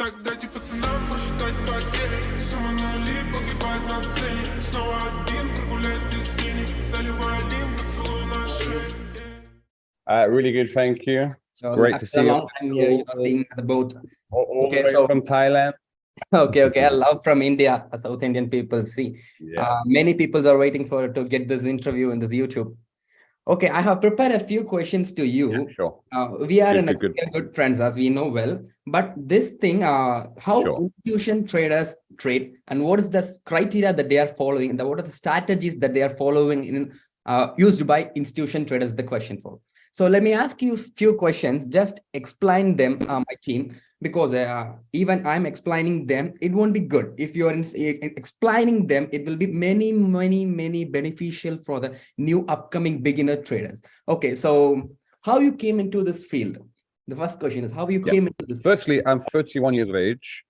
Тогда дайте пацанам посчитать потери. Сумма нули погибает на сцене. Снова один, прогуляюсь без тени. Заливай один, поцелуй на шее. Really good, thank you. So Great to see a you. long time here, seeing the boat. All the Okay, way so from Thailand. okay. I love from India, South Indian people. See, Yeah. many people are waiting for to get this interview in this YouTube. Okay, I have prepared a few questions to you. Yeah, sure. We are Good. friends, as we know well. But this thing, how Sure. institution traders trade, and what is the criteria that they are following, and what are the strategies that they are following in used by institution traders? The question for. So let me ask you a few questions. Just explain them, my team, because even I'm explaining them, it won't be good. If you're explaining them, it will be many beneficial for the new upcoming beginner traders. Okay, so how you came into this field? The first question is how you came into this. Firstly, I'm 31 years of age.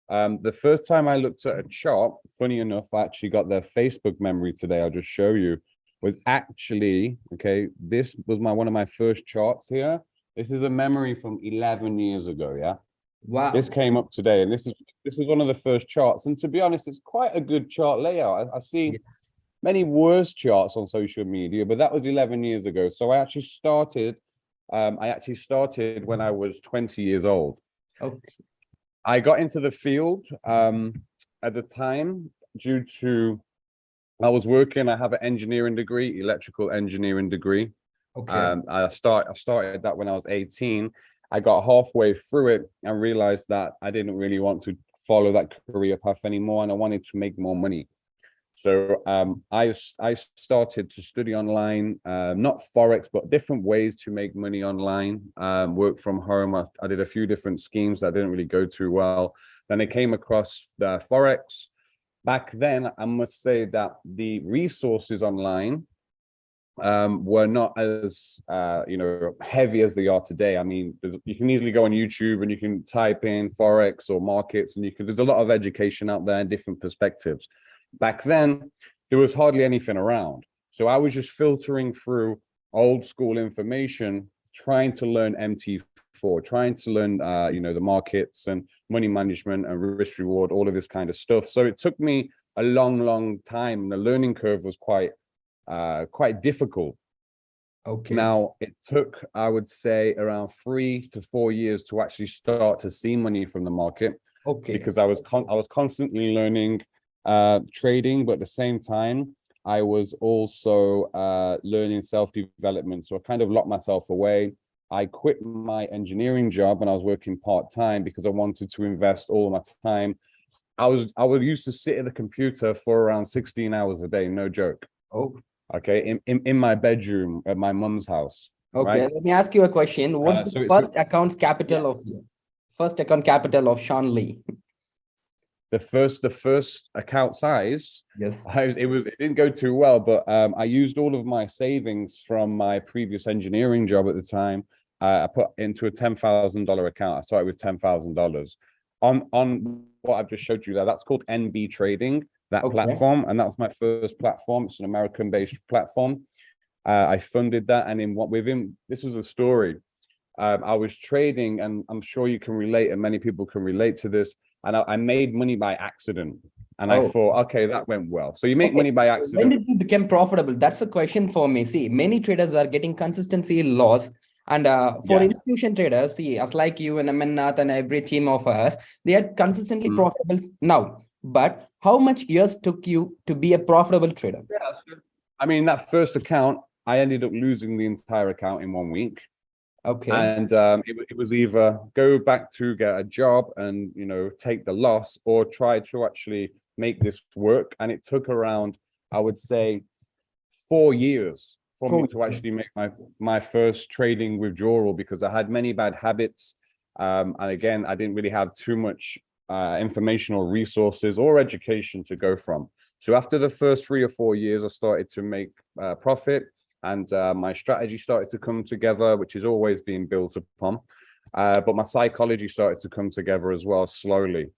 The first time I looked at a chart, funny enough, I actually got their Facebook memory today. I'll just show you. Was actually, okay, this was one of my first charts here. This is a memory from 11 years ago, yeah? Wow. This came up today, and this is one of the first charts. And to be honest, it's quite a good chart layout. I see many worse charts on social media, but that was 11 years ago. So I actually started when I was 20 years old. Okay. I got into the field at the time due to I was working. I have an engineering degree, electrical engineering degree. Okay. I started that when I was 18. I got halfway through it and realized that I didn't really want to follow that career path anymore, and I wanted to make more money. So I started to study online, not Forex, but different ways to make money online, work from home. I did a few different schemes that didn't really go too well. Then I came across the Forex. Back then, I must say that the resources online were not as heavy as they are today. I mean, you can easily go on YouTube and you can type in Forex or markets, and there's a lot of education out there and different perspectives. Back then, there was hardly anything around. So I was just filtering through old school information, trying to learn MT4, trying to learn the markets and money management and risk reward, all of this kind of stuff. So it took me a long time, and the learning curve was quite difficult. Okay. Now it took, I would say, around 3 to 4 years to actually start to see money from the market. Okay. Because I was constantly learning trading, but at the same time I was also learning self-development. So I kind of locked myself away. I quit my engineering job and I was working part-time because I wanted to invest all my time. I would used to sit at the computer for around 16 hours a day, no joke. Oh. Okay, in my bedroom at my mum's house. Okay, right? let me ask you a question. What's the first account capital of you? First account capital of Shawn Lee? The first account size. Yes. It didn't go too well, but I used all of my savings from my previous engineering job at the time. I put into a $10,000 account. I started with $10,000 on what I've just showed you there. That's called NB Trading, that platform, and that was my first platform. It's an American-based platform. I funded that, and this was a story. I was trading, and I'm sure you can relate, and many people can relate to this. And I made money by accident, and I thought, okay, that went well. So you make money by accident. When did you become profitable? That's a question for me. See, many traders are getting consistency loss. And for institution traders, see, as like you and Amannath and every team of us, they are consistently profitable now. But how much years took you to be a profitable trader? Yeah, I mean, that first account, I ended up losing the entire account in 1 week. Okay. And it was either go back to get a job and, take the loss, or try to actually make this work. And it took around, I would say, 4 years for me to actually make my first trading withdrawal, because I had many bad habits. And again, I didn't really have too much information or resources or education to go from. So after the first 3 or 4 years, I started to make profit. And my strategy started to come together, which is always being built upon. But my psychology started to come together as well, slowly,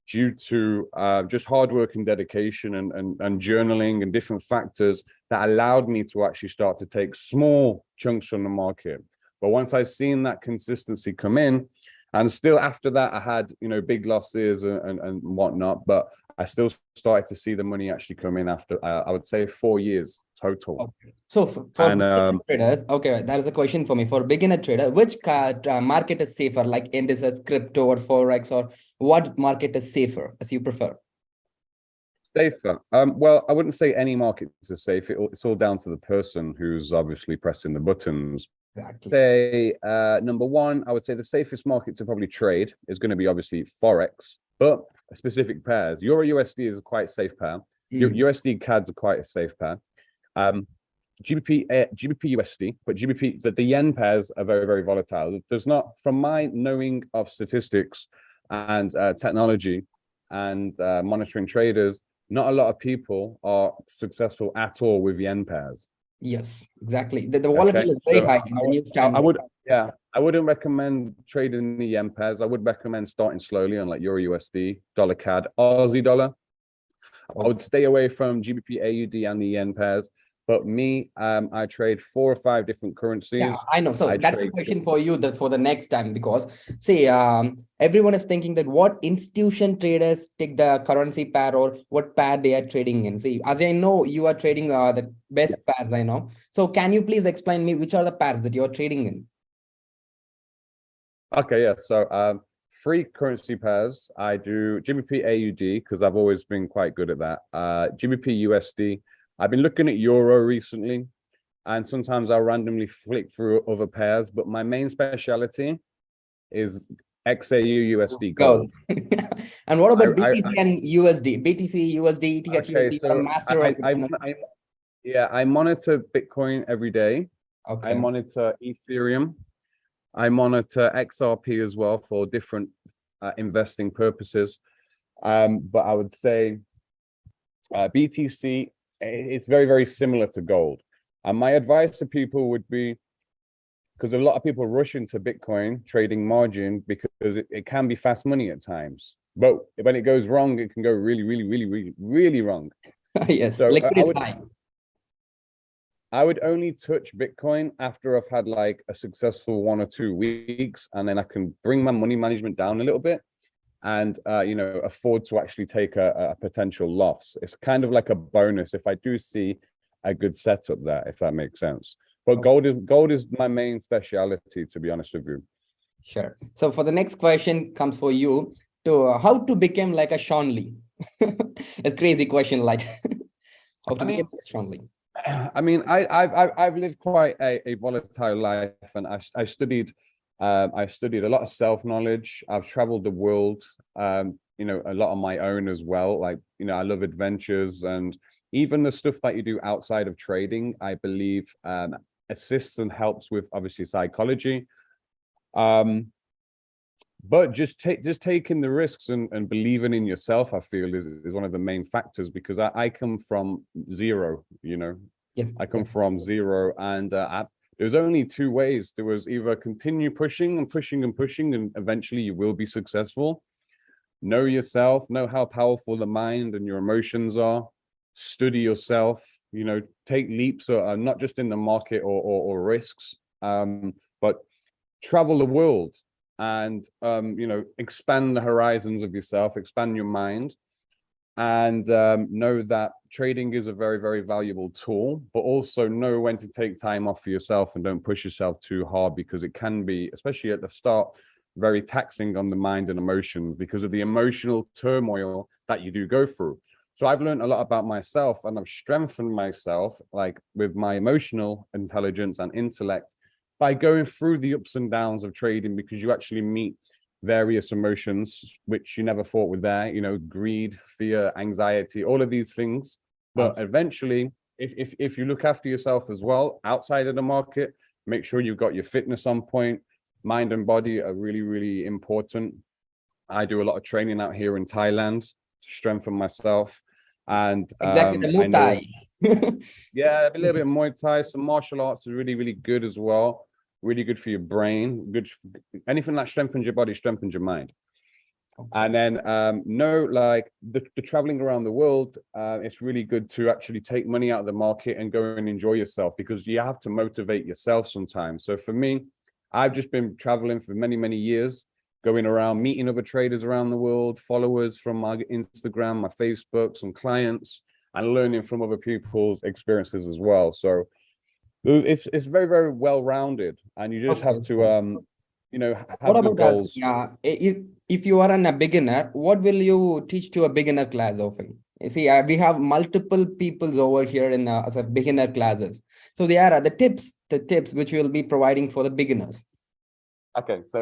due to just hard work and dedication and journaling and different factors that allowed me to actually start to take small chunks from the market. But once I seen that consistency come in, And still after that, I had, big losses and whatnot, but I still started to see the money actually come in after, I would say 4 years total. Okay. So for And beginner traders, okay, that is a question for me. For beginner trader, which market is safer, like indices, crypto, or forex, or what market is safer as you prefer? Safer. Well, I wouldn't say any markets are safe. It's all down to the person who's obviously pressing the buttons. Exactly. Say, number one, I would say the safest market to probably trade is going to be obviously Forex, but specific pairs. Euro USD is a quite safe pair. USD CADs are quite a safe pair. GBP USD, but the yen pairs are very, very volatile. There's not, from my knowing of statistics and technology and monitoring traders, not a lot of people are successful at all with yen pairs. Yes, exactly. The volatility is very high in the new standard. I wouldn't recommend trading the yen pairs. I would recommend starting slowly on like Euro USD, dollar CAD, Aussie dollar. I would stay away from GBP AUD and the yen pairs. But me, I trade 4 or 5 different currencies. Yeah, I know. So that's the question for you for the next time, because see, everyone is thinking that what institution traders take the currency pair or what pair they are trading in. See, as I know, you are trading the best pairs I know. So can you please explain me which are the pairs that you are trading in? Okay, yeah. So 3 currency pairs. I do GBP AUD because I've always been quite good at that. GBP USD. I've been looking at Euro recently, and sometimes I'll randomly flick through other pairs, but my main speciality is XAU USD gold. And what about BTC and USD? BTC, USD, ETH, okay, USD, so master I monitor Bitcoin every day. Okay. I monitor Ethereum. I monitor XRP as well for different investing purposes. But I would say BTC, it's very, very similar to gold. And my advice to people would be, because a lot of people rush into Bitcoin trading margin because it can be fast money at times. But when it goes wrong, it can go really, really, really, really, really wrong. Yes, so liquid is high. I would only touch Bitcoin after I've had like a successful 1 or 2 weeks, and then I can bring my money management down a little bit and afford to actually take a potential loss. It's kind of like a bonus if I do see a good setup there, if that makes sense. But gold is my main speciality, to be honest with you. Sure. So for the next question comes for you to how to become like a Shawn Lee. A crazy question, like how to become like Shawn Lee. I mean, I've lived quite a volatile life, and I studied a lot of self-knowledge. I've traveled the world, a lot on my own as well. Like, I love adventures, and even the stuff that you do outside of trading, I believe assists and helps with obviously psychology. But just taking the risks and believing in yourself, I feel is one of the main factors, because I come from zero, Yes, I come from zero, and there's only 2 ways. There was either continue pushing and pushing and pushing, and eventually you will be successful. Know yourself, know how powerful the mind and your emotions are, study yourself, take leaps, not just in the market or risks, but travel the world and, expand the horizons of yourself, expand your mind, and know that trading is a very, very valuable tool, but also know when to take time off for yourself and don't push yourself too hard, because it can be, especially at the start, very taxing on the mind and emotions because of the emotional turmoil that you do go through. So I've learned a lot about myself, and I've strengthened myself like with my emotional intelligence and intellect by going through the ups and downs of trading, because you actually meet various emotions which you never thought were there, greed, fear, anxiety, all of these things. But eventually, if you look after yourself as well outside of the market, make sure you've got your fitness on point. Mind and body are really, really important. I do a lot of training out here in Thailand to strengthen myself. And exactly, the Muay Thai. Yeah, a little bit of Muay Thai. Some martial arts is really, really good as well. Really good for your brain. Good for anything that strengthens your body, strengthens your mind. Okay. And then like the traveling around the world, it's really good to actually take money out of the market and go and enjoy yourself, because you have to motivate yourself sometimes. So for me, I've just been traveling for many, many years, going around, meeting other traders around the world, followers from my Instagram, my Facebook, some clients, and learning from other people's experiences as well. So it's very, very well-rounded, and you just have to have What good about us? goals. Yeah, if you are a beginner, what will you teach to a beginner class often? You see, we have multiple peoples over here in as a beginner classes. So there are the tips which you will be providing for the beginners. Okay, so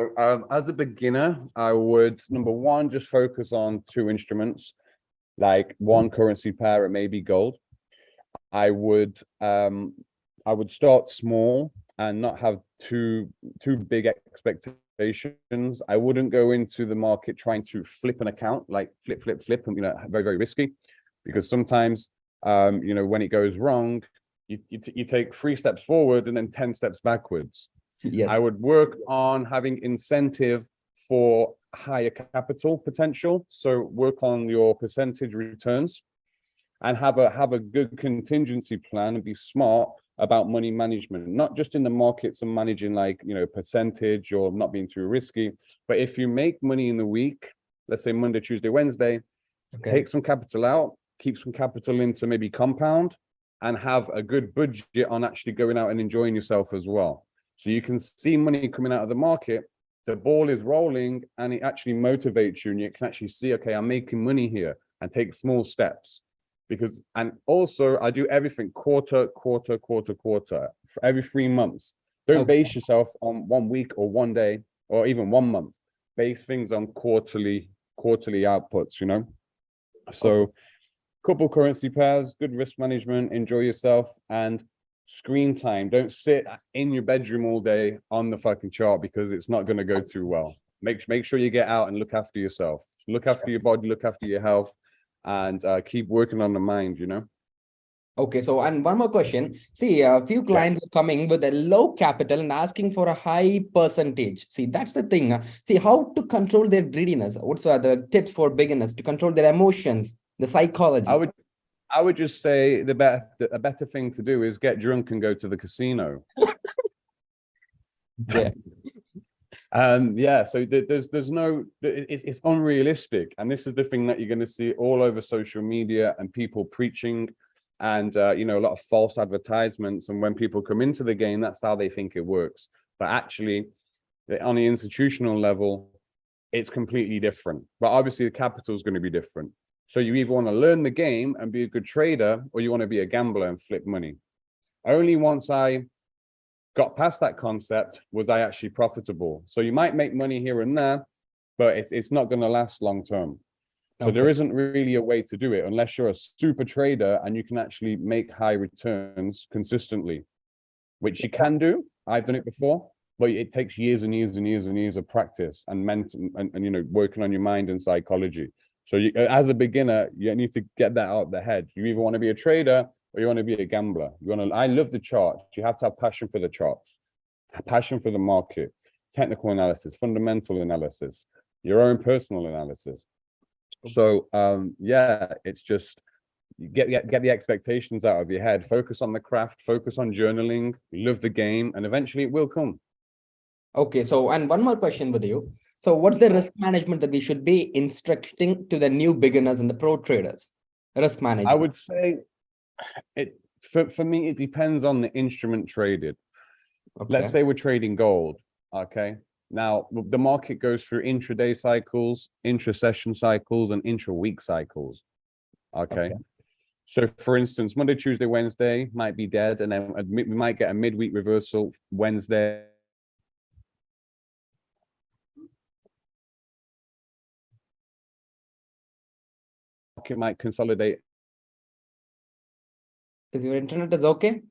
as a beginner, I would, number one, just focus on two instruments, like one currency pair, it may be gold. I would start small and not have too big expectations. I wouldn't go into the market trying to flip an account, like flip, and very, very risky, because sometimes when it goes wrong, you take 3 steps forward and then 10 steps backwards. Yes. I would work on having incentive for higher capital potential. So work on your percentage returns and have a good contingency plan and be smart about money management, not just in the markets and managing like, percentage or not being too risky. But if you make money in the week, let's say Monday, Tuesday, Wednesday, take some capital out, keep some capital into maybe compound, and have a good budget on actually going out and enjoying yourself as well. So you can see money coming out of the market, the ball is rolling, and it actually motivates you, and you can actually see, okay, I'm making money here, and take small steps. And also I do everything quarter for every 3 months. Don't base yourself on 1 week or 1 day or even 1 month. Base things on quarterly outputs, So couple currency pairs, good risk management, enjoy yourself, and screen time. Don't sit in your bedroom all day on the fucking chart, because it's not going to go too well. Make sure you get out and look after yourself. Look after your body, look after your health, and keep working on the mind, Okay, so and one more question. See, a few clients are coming with a low capital and asking for a high percentage. See, that's the thing. See, how to control their greediness. What's the tips for beginners to control their emotions, the psychology? I would just say a better thing to do is get drunk and go to the casino. Yeah. So there's no, it's unrealistic, and this is the thing that you're going to see all over social media and people preaching, and a lot of false advertisements. And when people come into the game, that's how they think it works. But actually, on the institutional level, it's completely different. But obviously, the capital is going to be different. So you either want to learn the game and be a good trader, or you want to be a gambler and flip money. Only once I got past that concept was I actually profitable. So you might make money here and there, but it's not going to last long term. So there isn't really a way to do it unless you're a super trader and you can actually make high returns consistently, which you can do. I've done it before, but it takes years and years and years and years of practice and working on your mind and psychology. So as a beginner, you need to get that out of the head. You either want to be a trader or you want to be a gambler. I love the charts. You have to have passion for the charts, passion for the market, technical analysis, fundamental analysis, your own personal analysis. So it's just get the expectations out of your head. Focus on the craft. Focus on journaling. Love the game, and eventually it will come. Okay, so and one more question with you. So what's the risk management that we should be instructing to the new beginners and the pro traders? Risk management. I would say for me, it depends on the instrument traded. Okay. Let's say we're trading gold. Okay. Now the market goes through intraday cycles, intra-session cycles, and intra-week cycles. Okay. So for instance, Monday, Tuesday, Wednesday might be dead, and then we might get a midweek reversal Wednesday. Market might consolidate. Is your internet is okay?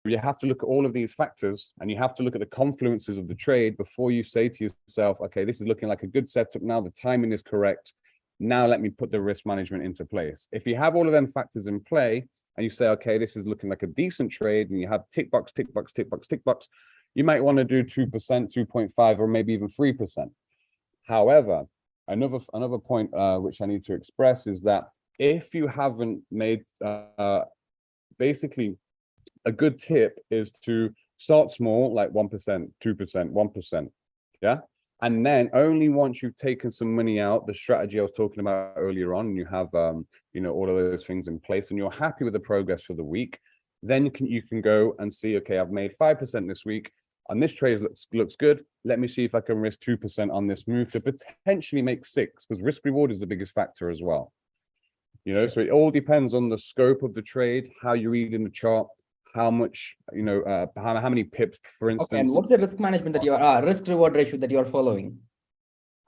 You have to look at all of these factors, and you have to look at the confluences of the trade before you say to yourself, okay, this is looking like a good setup now, the timing is correct. Now let me put the risk management into place. If you have all of them factors in play and you say, okay, this is looking like a decent trade, and you have tick box, tick box, tick box, tick box, you might want to do 2%, 2.5, or maybe even 3%. However, another point which I need to express is that if you haven't made, basically a good tip is to start small, like 1%, 2%, 1%. Yeah. And then only once you've taken some money out, the strategy I was talking about earlier on, and you have you know, all of those things in place, and you're happy with the progress for the week, then you can go and see, okay, I've made 5% this week, and this trade looks good. Let me see if I can risk 2% on this move to potentially make 6, because risk reward is the biggest factor as well. You know, Sure. so it all depends on the scope of the trade, how you read in the chart, how much, you know, how many pips, for Okay, and instance. what's the risk management that you are risk reward ratio that you are following?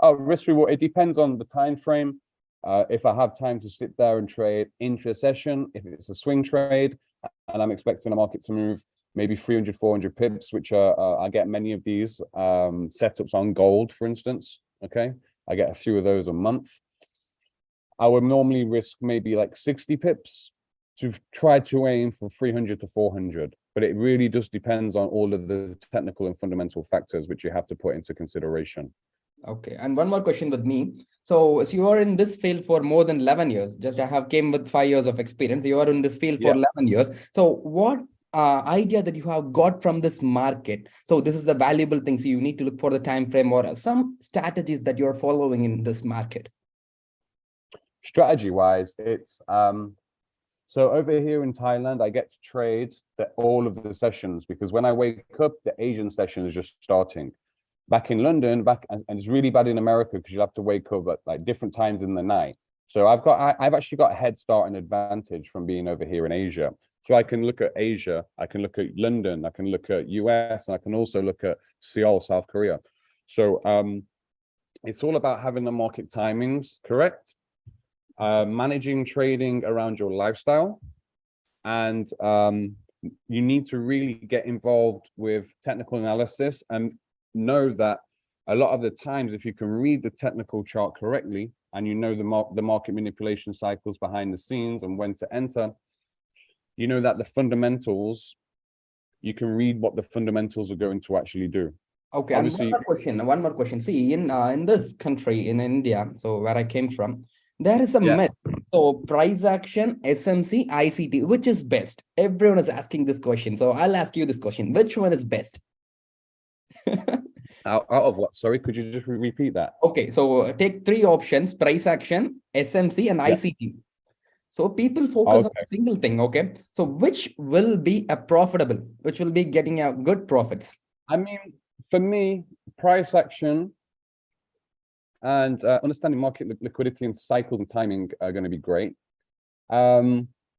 Oh, risk reward, it depends on the time frame. If I have time to sit there and trade intra-session, if it's a swing trade and I'm expecting the market to move maybe 300, 400 pips, which I get many of these setups on gold, for instance. Okay, I get a few of those a month. I would normally risk maybe like 60 pips to try to aim for 300 to 400, but it really just depends on all of the technical and fundamental factors which you have to put into consideration. Okay, and one more question with me. So you are in this field for more than 11 years. Just I have came with 5 years of experience. You are in this field for 11 years. So what idea that you have got from this market? So this is the valuable things. You need to look for the time frame or some strategies that you are following in this market. Strategy wise, it's so over here in Thailand, I get to trade all of the sessions, because when I wake up, the Asian session is just starting. Back in London, and it's really bad in America because you'll have to wake up at like different times in the night. So I've actually got a head start and advantage from being over here in Asia. So I can look at Asia, I can look at London, I can look at US, and I can also look at Seoul, South Korea. So it's all about having the market timings correct, managing trading around your lifestyle, and you need to really get involved with technical analysis and know that a lot of the times, if you can read the technical chart correctly and you know the market manipulation cycles behind the scenes and when to enter, you know that the fundamentals, you can read what the fundamentals are going to actually do. Okay, Obviously, and one more question. See, in this country, in India, so where I came from, there is a myth. So price action, SMC, ICT, which is best? Everyone is asking this question. So I'll ask you this question. Which one is best? out of what? Sorry, could you just repeat that? Okay, so take 3 options: price action, SMC, and ICT. So people focus on a single thing. Okay, so which will be a profitable, which will be getting a good profits? I mean, for me, price action and understanding market liquidity and cycles and timing are going to be great.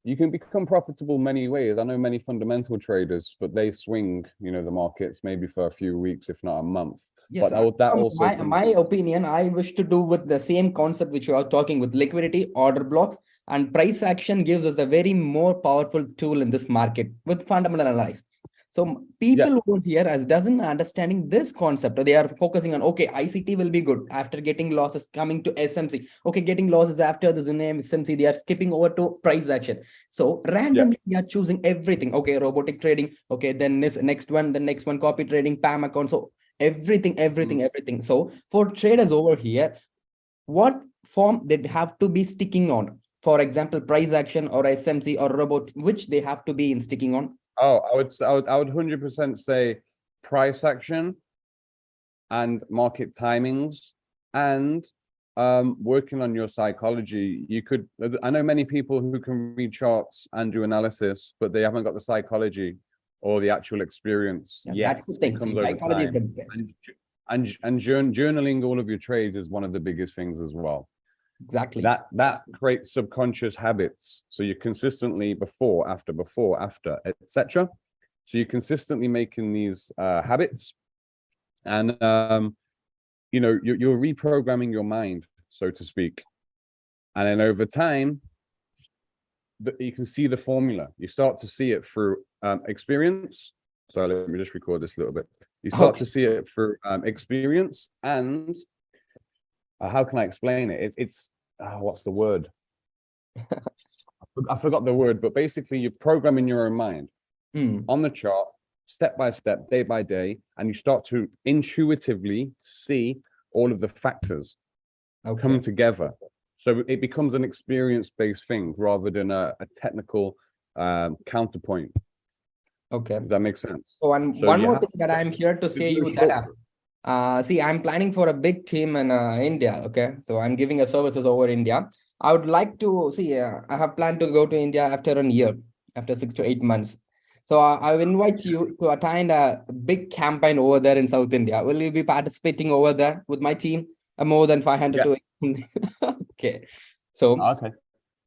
You can become profitable many ways. I know many fundamental traders, but they swing, you know, the markets maybe for a few weeks, if not a month. Yes, but that also my opinion, I wish to do with the same concept which you are talking with liquidity, order blocks, and price action gives us a very more powerful tool in this market with fundamental analysis. So people who here as doesn't understanding this concept, or they are focusing on, okay, ICT will be good after getting losses coming to SMC. Okay, getting losses after this in SMC, they are skipping over to price action. So randomly we are choosing everything. Okay, robotic trading. Okay, then this next one, copy trading, PAM account. So everything. So for traders over here, what form they have to be sticking on? For example, price action or SMC or robot, which they have to be in sticking on? Oh, I would 100% say price action and market timings, and working on your psychology. I know many people who can read charts and do analysis, but they haven't got the psychology or the actual experience yet. That's the thing. Psychology is the best. And journaling all of your trades is one of the biggest things as well. Exactly. That creates subconscious habits. So you're consistently before, after, etc. So you're consistently making these habits, and you know, you're reprogramming your mind, so to speak. And then over time, you can see the formula. You start to see it through experience. So let me just record this a little bit. You start to see it through experience, and how can I explain it? It's what's the word? I forgot the word, but basically you're programming your own mind on the chart, step by step, day by day, and you start to intuitively see all of the factors come together. So it becomes an experience-based thing rather than a technical counterpoint. Okay. Does that make sense? So one more thing that I'm here to say you that See, I'm planning for a big team in India. Okay, so I'm giving a services over India. I would like to see. I have planned to go to India after a year, after 6 to 8 months. So I will invite you to attend a big campaign over there in South India. Will you be participating over there with my team? More than 500 Yeah. to 800. Okay. So Okay.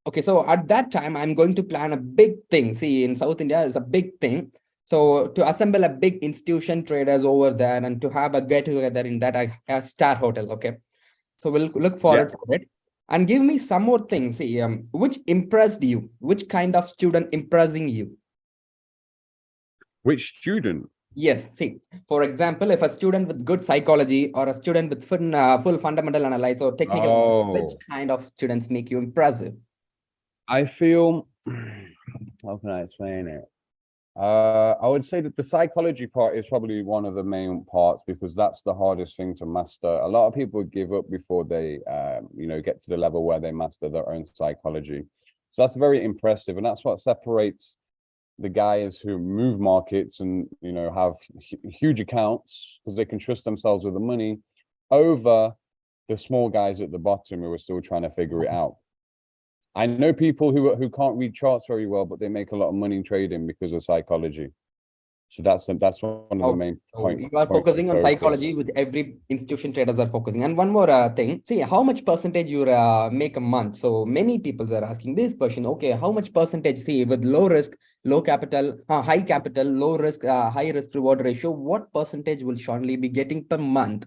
okay, so at that time, I'm going to plan a big thing. See, in South India, it's a big thing. So to assemble a big institution traders over there and to have a get together in that a star hotel. Okay, so we'll look forward for it. And give me some more things. See, which impressed you? Which kind of student impressing you? Which student? Yes, see, for example, if a student with good psychology or a student with full fundamental analysis or technical, which Oh, kind of students make you impressive? I feel, how can I explain it? I would say that the psychology part is probably one of the main parts because that's the hardest thing to master. A lot of people give up before they, get to the level where they master their own psychology. So that's very impressive, and that's what separates the guys who move markets and have huge accounts because they can trust themselves with the money over the small guys at the bottom who are still trying to figure it out. I know people who can't read charts very well, but they make a lot of money trading because of psychology. So that's one of the main points. You are focusing on psychology, with every institution traders are focusing. And one more thing, see how much percentage you make a month. So many people are asking this question. Okay, how much percentage? See, with low risk, low capital, high capital, low risk, high risk reward ratio, what percentage will Shawn Lee be getting per month?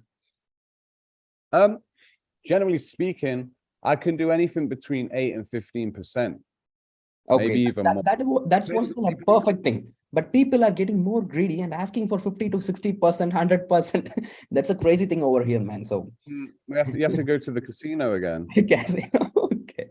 Generally speaking, I can do anything between 8 and 15%. Okay, maybe even more. That's what's a perfect thing. But people are getting more greedy and asking for 50 to 60%, 100%. That's a crazy thing over here, man. So you have to go to the casino again. casino. Okay.